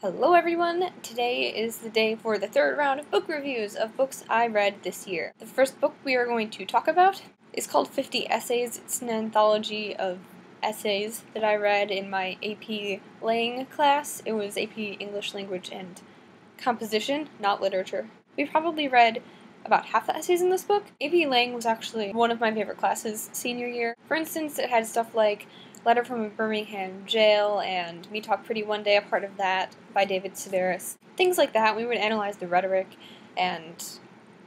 Hello everyone! Today is the day for the third round of book reviews of books I read this year. The first book we are going to talk about is called 50 Essays. It's an anthology of essays that I read in my AP Lang class. It was AP English Language and Composition, not Literature. We probably read about half the essays in this book. AP Lang was actually one of my favorite classes senior year. For instance, it had stuff like Letter from a Birmingham Jail and Me Talk Pretty One Day, a part of that, by David Sedaris. Things like that. We would analyze the rhetoric and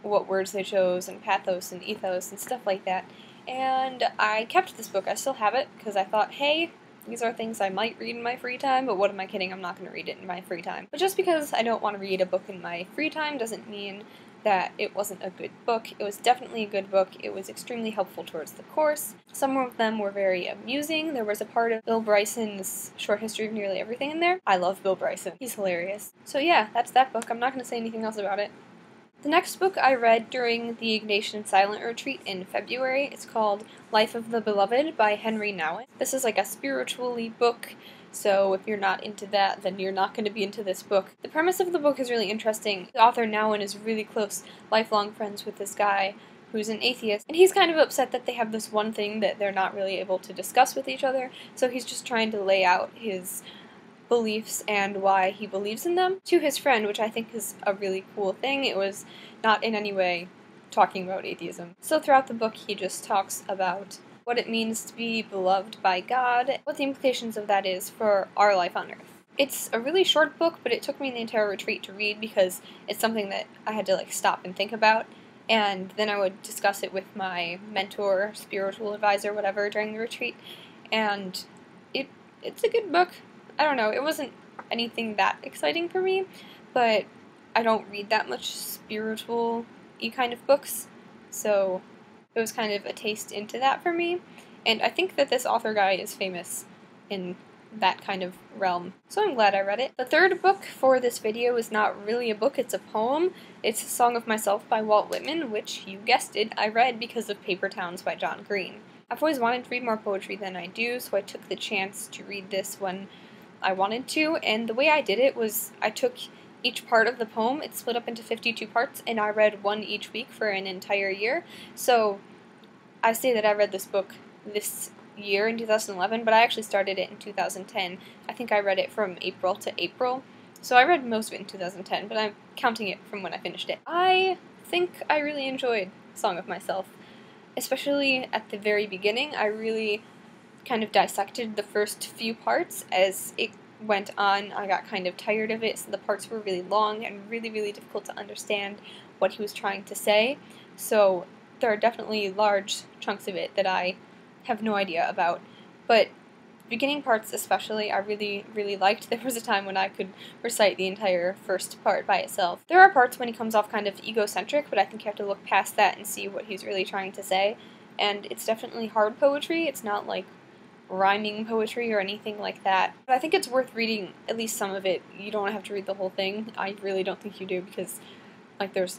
what words they chose and pathos and ethos and stuff like that. And I kept this book. I still have it because I thought, hey, these are things I might read in my free time, but what am I kidding? I'm not going to read it in my free time. But just because I don't want to read a book in my free time doesn't mean that it wasn't a good book. It was definitely a good book. It was extremely helpful towards the course. Some of them were very amusing. There was a part of Bill Bryson's Short History of Nearly Everything in there. I love Bill Bryson. He's hilarious. So yeah, that's that book. I'm not going to say anything else about it. The next book I read during the Ignatian Silent Retreat in February. It's called Life of the Beloved by Henri Nouwen. This is like a spiritually book, so if you're not into that, then you're not going to be into this book. The premise of the book is really interesting. The author Nouwen is really close, lifelong friends with this guy who's an atheist, and he's kind of upset that they have this one thing that they're not really able to discuss with each other, so he's just trying to lay out his beliefs and why he believes in them to his friend, which I think is a really cool thing. It was not in any way talking about atheism. So throughout the book he just talks about what it means to be beloved by God, what the implications of that is for our life on Earth. It's a really short book, but it took me the entire retreat to read because it's something that I had to stop and think about, and then I would discuss it with my mentor, spiritual advisor, whatever, during the retreat, and it's a good book. I don't know, it wasn't anything that exciting for me, but I don't read that much spiritual-y kind of books, so it was kind of a taste into that for me, and I think that this author guy is famous in that kind of realm, so I'm glad I read it. The third book for this video is not really a book, it's a poem. It's A Song of Myself by Walt Whitman, which, you guessed it, I read because of Paper Towns by John Green. I've always wanted to read more poetry than I do, so I took the chance to read this when I wanted to, and the way I did it was I took each part of the poem, it's split up into 52 parts, and I read one each week for an entire year. So I say that I read this book this year in 2011, but I actually started it in 2010. I think I read it from April to April, so I read most of it in 2010, but I'm counting it from when I finished it. I think I really enjoyed Song of Myself, especially at the very beginning. I really kind of dissected the first few parts. As it went on, I got kind of tired of it, so the parts were really long and really, really difficult to understand what he was trying to say. So there are definitely large chunks of it that I have no idea about. But beginning parts especially, I really, really liked. There was a time when I could recite the entire first part by itself. There are parts when he comes off kind of egocentric, but I think you have to look past that and see what he's really trying to say. And it's definitely hard poetry. It's not like rhyming poetry or anything like that. But I think it's worth reading at least some of it. You don't have to read the whole thing. I really don't think you do because, there's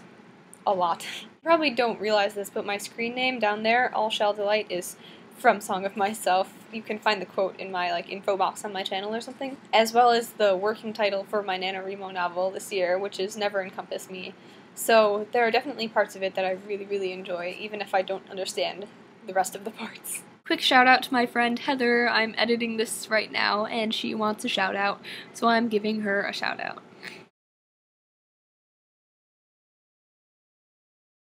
a lot. You probably don't realize this, but my screen name down there, All Shall Delight, is from Song of Myself. You can find the quote in my, info box on my channel or something. As well as the working title for my NaNoWriMo novel this year, which is Never Encompass Me. So there are definitely parts of it that I really, really enjoy, even if I don't understand the rest of the parts. Quick shout out to my friend Heather. I'm editing this right now and she wants a shout out, so I'm giving her a shout out.